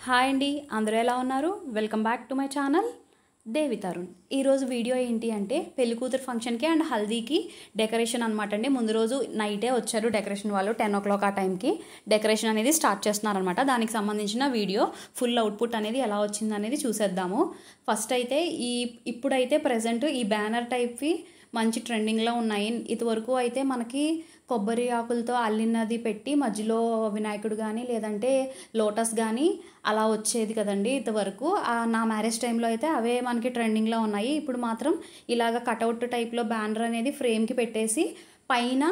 Hi అండి, అందరూ ఎలా ఉన్నారు? Welcome back to my channel Devi Tarun. ఈరోజు వీడియో ఏంటి అంటే పెళ్లి కూతురు ఫంక్షన్కి అండ్ హల్దీకి డెకరేషన్ అనమాట అండి. ముందు రోజు నైటే వచ్చారు డెకరేషన్ వాళ్ళు 10 o'clock ఆ టైంకి డెకరేషన్ అనేది స్టార్ట్ చేస్తున్నారనమాట. దానికి సంబంధించిన వీడియో ఫుల్ అవుట్పుట్ అనేది ఎలా వచ్చింది అనేది చూసేద్దాము. ఫస్ట్ అయితే ఇప్పుడైతే ప్రజెంట్ ఈ బ్యానర్ టైప్వి మంచి ట్రెండింగ్లో ఉన్నాయి. ఇదివరకు అయితే మనకి కొబ్బరి ఆకులతో అల్లినది పెట్టి మధ్యలో వినాయకుడు కానీ లేదంటే లోటస్ కానీ అలా వచ్చేది కదండి ఇంతవరకు. నా మ్యారేజ్ టైంలో అయితే అవే మనకి ట్రెండింగ్లో ఉన్నాయి. ఇప్పుడు మాత్రం ఇలాగ కటౌట్ టైప్లో బ్యానర్ అనేది ఫ్రేమ్కి పెట్టేసి పైన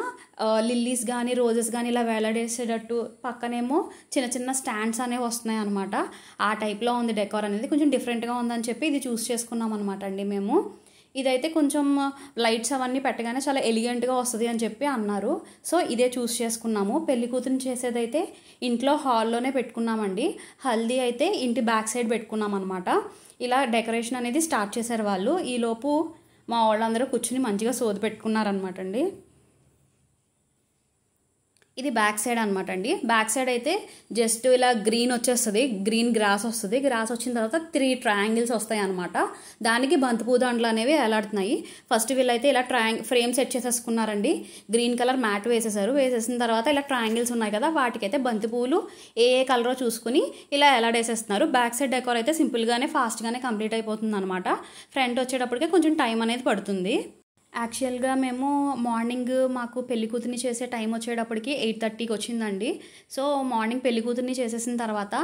లిల్లీస్ కానీ రోజెస్ కానీ ఇలా వేలాడేసేటట్టు పక్కనేమో చిన్న చిన్న స్టాండ్స్ అనేవి వస్తున్నాయి అనమాట. ఆ టైప్లో ఉంది డెకోర్ అనేది. కొంచెం డిఫరెంట్గా ఉందని చెప్పి ఇది చూస్ చేసుకున్నాం అనమాట అండి మేము. ఇదైతే కొంచెం లైట్స్ అవన్నీ పెట్టగానే చాలా ఎలిగెంట్గా వస్తుంది అని చెప్పి అన్నారు. సో ఇదే చూస్ చేసుకున్నాము. పెళ్లి కూతురు చేసేదైతే ఇంట్లో హాల్లోనే పెట్టుకున్నామండి. హల్దీ అయితే ఇంటి బ్యాక్ సైడ్ పెట్టుకున్నాం అనమాట. ఇలా డెకరేషన్ అనేది స్టార్ట్ చేశారు వాళ్ళు. ఈలోపు మా వాళ్ళందరూ కూర్చుని మంచిగా సోది పెట్టుకున్నారనమాట అండి. ఇది బ్యాక్ సైడ్ అనమాట అండి. బ్యాక్ సైడ్ అయితే జస్ట్ ఇలా గ్రీన్ వచ్చేస్తుంది, గ్రీన్ గ్రాస్ వస్తుంది. గ్రాస్ వచ్చిన తర్వాత 3 ట్రయాంగిల్స్ వస్తాయి అనమాట. దానికి బంతిపూ దండలు అనేవి ఎలాడుతున్నాయి. ఫస్ట్ వీళ్ళైతే ఇలా ఫ్రేమ్ సెట్ చేసేసుకున్నారండి. గ్రీన్ కలర్ మ్యాట్ వేసేసారు. వేసేసిన తర్వాత ఇలా ట్రయాంగిల్స్ ఉన్నాయి కదా, వాటికైతే బంతిపూలు ఏ కలరో చూసుకుని ఇలా ఎలాడేసేస్తున్నారు. బ్యాక్ సైడ్ డెకోర్ అయితే సింపుల్గానే ఫాస్ట్గానే కంప్లీట్ అయిపోతుంది అనమాట. ఫ్రంట్ వచ్చేటప్పటికే కొంచెం టైం అనేది పడుతుంది. యాక్చువల్గా మేము మార్నింగ్ మాకు పెళ్లి కూతుర్ని చేసే టైం వచ్చేటప్పటికి 8:30కి వచ్చిందండి. సో మార్నింగ్ పెళ్లి కూతుర్ని చేసేసిన తర్వాత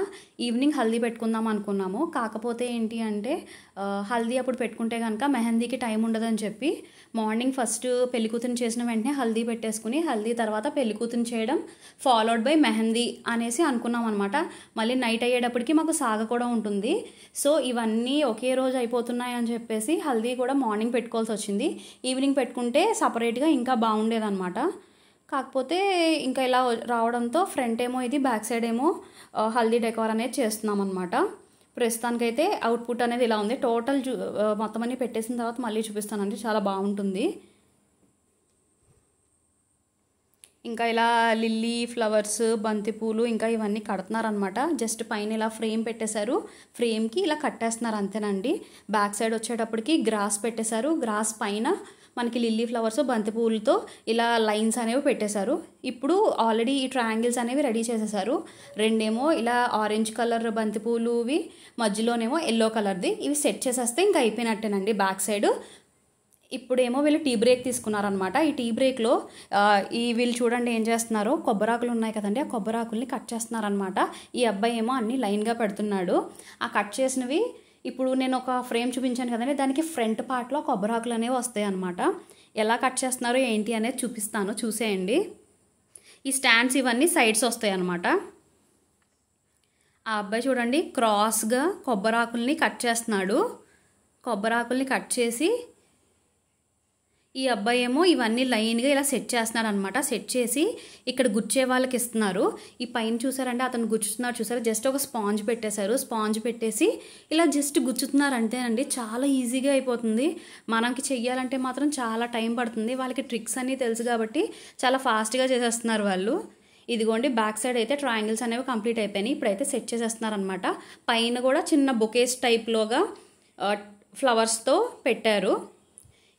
ఈవినింగ్ హల్దీ పెట్టుకుందాం అనుకున్నాము. కాకపోతే ఏంటి అంటే హల్దీ అప్పుడు పెట్టుకుంటే కనుక మెహందీకి టైం ఉండదని చెప్పి మార్నింగ్ ఫస్ట్ పెళ్లి కూతుర్ని చేసిన వెంటనే హల్దీ పెట్టేసుకుని హల్దీ తర్వాత పెళ్లి కూతుర్ని చేయడం ఫాలోడ్ బై మెహందీ అనేసి అనుకున్నాం అనమాట. మళ్ళీ నైట్ అయ్యేటప్పటికి మాకు సాగ కూడా ఉంటుంది. సో ఇవన్నీ ఒకే రోజు అయిపోతున్నాయి అని చెప్పేసి హల్దీ కూడా మార్నింగ్ పెట్టుకోవాల్సి వచ్చింది. ఈవినింగ్ పెట్టుకుంటే సపరేట్గా ఇంకా బాగుండేదన్నమాట. కాకపోతే ఇంకా ఇలా రావడంతో ఫ్రంట్ ఏమో ఇది, బ్యాక్ సైడ్ ఏమో హల్దీ డెకోర్ అనేది చేస్తున్నాం అనమాట. ప్రస్తుతానికైతే అవుట్పుట్ అనేది ఇలా ఉంది. టోటల్ మొత్తం అన్ని పెట్టేసిన తర్వాత మళ్ళీ చూపిస్తానండి, చాలా బాగుంటుంది. ఇంకా ఇలా లిల్లీ ఫ్లవర్స్, బంతిపూలు ఇంకా ఇవన్నీ కడుతున్నారనమాట. జస్ట్ పైన ఇలా ఫ్రేమ్ పెట్టేశారు, ఫ్రేమ్కి ఇలా కట్టేస్తున్నారు అంతేనండి. బ్యాక్ సైడ్ వచ్చేటప్పటికి గ్రాస్ పెట్టేశారు. గ్రాస్ పైన మనకి లిల్లీ ఫ్లవర్స్ బంతిపూలతో ఇలా లైన్స్ అనేవి పెట్టేశారు. ఇప్పుడు ఆల్రెడీ ఈ ట్రయాంగిల్స్ అనేవి రెడీ చేసేసారు. రెండేమో ఇలా ఆరెంజ్ కలర్ బంతిపూలువి, మధ్యలోనేమో ఎల్లో కలర్ది. ఇవి సెట్ చేసేస్తే ఇంకా అయిపోయినట్టేనండి బ్యాక్ సైడ్. ఇప్పుడేమో వీళ్ళు టీ బ్రేక్ తీసుకున్నారనమాట. ఈ టీ బ్రేక్లో వీళ్ళు చూడండి ఏం చేస్తున్నారో, కొబ్బరాకులు ఉన్నాయి కదండి, ఆ కొబ్బరాకుల్ని కట్ చేస్తున్నారనమాట. ఈ అబ్బాయి ఏమో అన్ని లైన్గా పెడుతున్నాడు. ఆ కట్ చేసినవి ఇప్పుడు నేను ఒక ఫ్రేమ్ చూపించాను కదండి, దానికి ఫ్రంట్ పార్ట్లో కొబ్బరాకులు అనేవి వస్తాయి అనమాట. ఎలా కట్ చేస్తున్నారో ఏంటి అనేది చూపిస్తాను, చూసేయండి. ఈ స్టాండ్స్ ఇవన్నీ సైడ్స్ వస్తాయి అనమాట. ఆ అబ్బాయి చూడండి క్రాస్గా కొబ్బరాకుల్ని కట్ చేస్తున్నాడు. కొబ్బరాకుల్ని కట్ చేసి ఈ అబ్బాయి ఏమో ఇవన్నీ లైన్గా ఇలా సెట్ చేస్తున్నాడు అనమాట. సెట్ చేసి ఇక్కడ గుచ్చే వాళ్ళకి ఇస్తున్నారు. ఈ పైన చూసారంటే అతను గుచ్చుతున్నారు చూసారు, జస్ట్ ఒక స్పాంజ్ పెట్టేశారు. స్పాంజ్ పెట్టేసి ఇలా జస్ట్ గుచ్చుతున్నారు అంతేనండి. చాలా ఈజీగా అయిపోతుంది. మనకి చెయ్యాలంటే మాత్రం చాలా టైం పడుతుంది. వాళ్ళకి ట్రిక్స్ అన్నీ తెలుసు కాబట్టి చాలా ఫాస్ట్గా చేసేస్తున్నారు వాళ్ళు. ఇదిగోండి బ్యాక్ సైడ్ అయితే ట్రయాంగిల్స్ అనేవి కంప్లీట్ అయిపోయినాయి. ఇప్పుడైతే సెట్ చేసేస్తున్నారు అనమాట. పైన కూడా చిన్న బొకేస్ టైప్లోగా ఫ్లవర్స్తో పెట్టారు.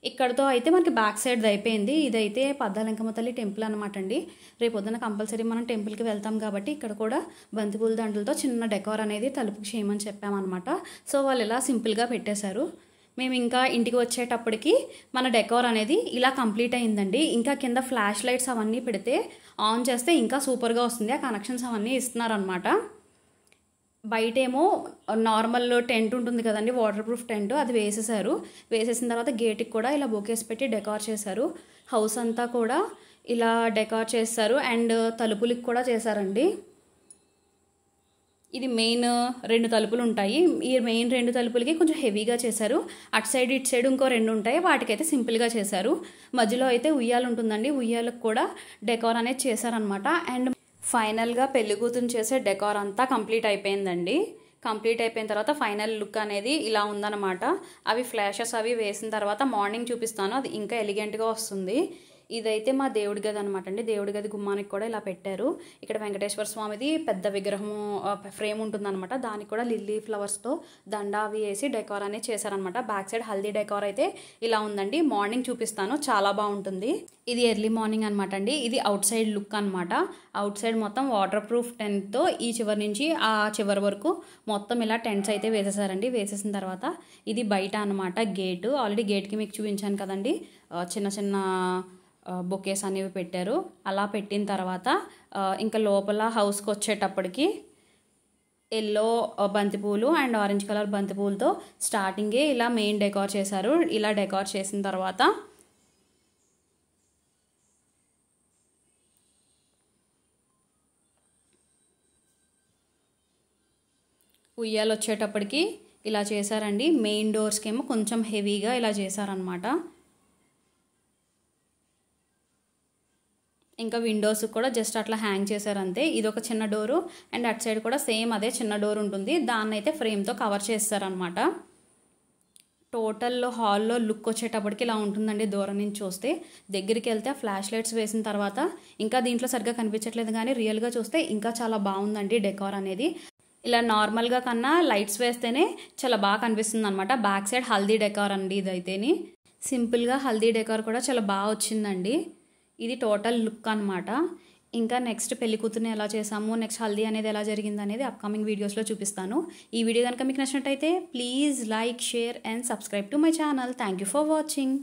ఇక్కడతో అయితే మనకి బ్యాక్ సైడ్ అయిపోయింది. ఇదైతే పద్దాలంకమ్మ తల్లి టెంపుల్ అనమాట అండి. రేపు పొద్దున కంపల్సరీ మనం టెంపుల్కి వెళ్తాం కాబట్టి ఇక్కడ కూడా బంతిపూల దండలతో చిన్న డెకోర్ అనేది తలుపుకి చేయమని చెప్పామన్నమాట. సో వాళ్ళు ఇలా సింపుల్గా పెట్టేశారు. మేము ఇంకా ఇంటికి వచ్చేటప్పటికి మన డెకోర్ అనేది ఇలా కంప్లీట్ అయిందండి. ఇంకా కింద ఫ్లాష్ లైట్స్ అవన్నీ పెడితే ఆన్ చేస్తే ఇంకా సూపర్గా వస్తుంది. ఆ కనెక్షన్స్ అవన్నీ ఇస్తున్నారనమాట. బయటేమో నార్మల్ టెంట్ ఉంటుంది కదండి, వాటర్ ప్రూఫ్ టెంట్, అది వేసేసారు. వేసేసిన తర్వాత గేట్కి కూడా ఇలా బొకేస్ పెట్టి డెకార్ చేశారు. హౌస్ అంతా కూడా ఇలా డెకార్ చేస్తారు. అండ్ తలుపులకి కూడా చేశారండి. ఇది మెయిన్ 2 తలుపులు ఉంటాయి. ఈ మెయిన్ 2 తలుపులకి కొంచెం హెవీగా చేశారు. అటు సైడ్ ఇటు సైడ్ ఇంకో 2 ఉంటాయి, వాటికైతే సింపుల్గా చేశారు. మధ్యలో అయితే ఉయ్యాలు ఉంటుందండి, ఉయ్యాలకు కూడా డెకార్ అనేది చేశారనమాట. అండ్ ఫైనల్గా పెళ్లి కూతురు చేసే డెకార్ అంతా కంప్లీట్ అయిపోయిందండి. కంప్లీట్ అయిపోయిన తర్వాత ఫైనల్ లుక్ అనేది ఇలా ఉందన్నమాట. అవి ఫ్లాషెస్ అవి వేసిన తర్వాత మార్నింగ్ చూపిస్తాను, అది ఇంకా ఎలిగెంట్గా వస్తుంది. ఇదైతే మా దేవుడి గది అనమాట అండి. దేవుడి గది గుమ్మానికి కూడా ఇలా పెట్టారు. ఇక్కడ వెంకటేశ్వర స్వామిది పెద్ద విగ్రహము ఫ్రేమ్ ఉంటుందన్నమాట. దానికి కూడా లిల్లీ ఫ్లవర్స్తో దండ అవి వేసి డెకార్ అనేది చేశారనమాట. బ్యాక్ సైడ్ హల్దీ డెకార్ అయితే ఇలా ఉందండి. మార్నింగ్ చూపిస్తాను, చాలా బాగుంటుంది. ఇది ఎర్లీ మార్నింగ్ అనమాట అండి. ఇది అవుట్ సైడ్ లుక్ అనమాట. అవుట్ సైడ్ మొత్తం వాటర్ ప్రూఫ్ టెంట్తో ఈ చివరి నుంచి ఆ చివరి వరకు మొత్తం ఇలా టెంట్స్ అయితే వేసేసారండి. వేసేసిన తర్వాత ఇది బయట అనమాట గేటు. ఆల్రెడీ గేట్కి మీకు చూపించాను కదండి, చిన్న చిన్న బొకేస్ అనేవి పెట్టారు. అలా పెట్టిన తర్వాత ఇంకా లోపల హౌస్కి వచ్చేటప్పటికి ఎల్లో బంతిపూలు అండ్ ఆరెంజ్ కలర్ బంతిపూలతో స్టార్టింగే ఇలా మెయిన్ డెకార్ చేశారు. ఇలా డెకార్ చేసిన తర్వాత ఉయ్యాలు వచ్చేటప్పటికి ఇలా చేశారండి. మెయిన్ డోర్స్కి ఏమో కొంచెం హెవీగా ఇలా చేశారనమాట. ఇంకా విండోస్ కూడా జస్ట్ అట్లా హ్యాంగ్ చేశారు అంతే. ఇది ఒక చిన్న డోరు అండ్ అటు సైడ్ కూడా సేమ్ అదే చిన్న డోర్ ఉంటుంది. దాన్ని అయితే ఫ్రేమ్తో కవర్ చేస్తారనమాట. టోటల్లో హాల్లో లుక్ వచ్చేటప్పటికి ఇలా ఉంటుందండి. దూరం నుంచి చూస్తే, దగ్గరికి వెళ్తే ఫ్లాష్ లైట్స్ వేసిన తర్వాత ఇంకా దీంట్లో సరిగ్గా కనిపించట్లేదు, కానీ రియల్గా చూస్తే ఇంకా చాలా బాగుందండి డెకార్ అనేది. ఇలా నార్మల్గా కన్నా లైట్స్ వేస్తేనే చాలా బాగా కనిపిస్తుంది అనమాట. బ్యాక్ సైడ్ హల్దీ డెకార్ అండి ఇదైతేని. సింపుల్గా హల్దీ డెకార్ కూడా చాలా బాగా వచ్చిందండి. ఇది టోటల్ లుక్ అనమాట. ఇంకా నెక్స్ట్ పెళ్లి కూతుర్ని ఎలా చేసాము, నెక్స్ట్ హల్దీ అనేది ఎలా జరిగింది అనేది అప్కమింగ్ వీడియోస్లో చూపిస్తాను. ఈ వీడియో కనుక మీకు నచ్చినట్టయితే please like, share and subscribe to my channel. Thank you for watching.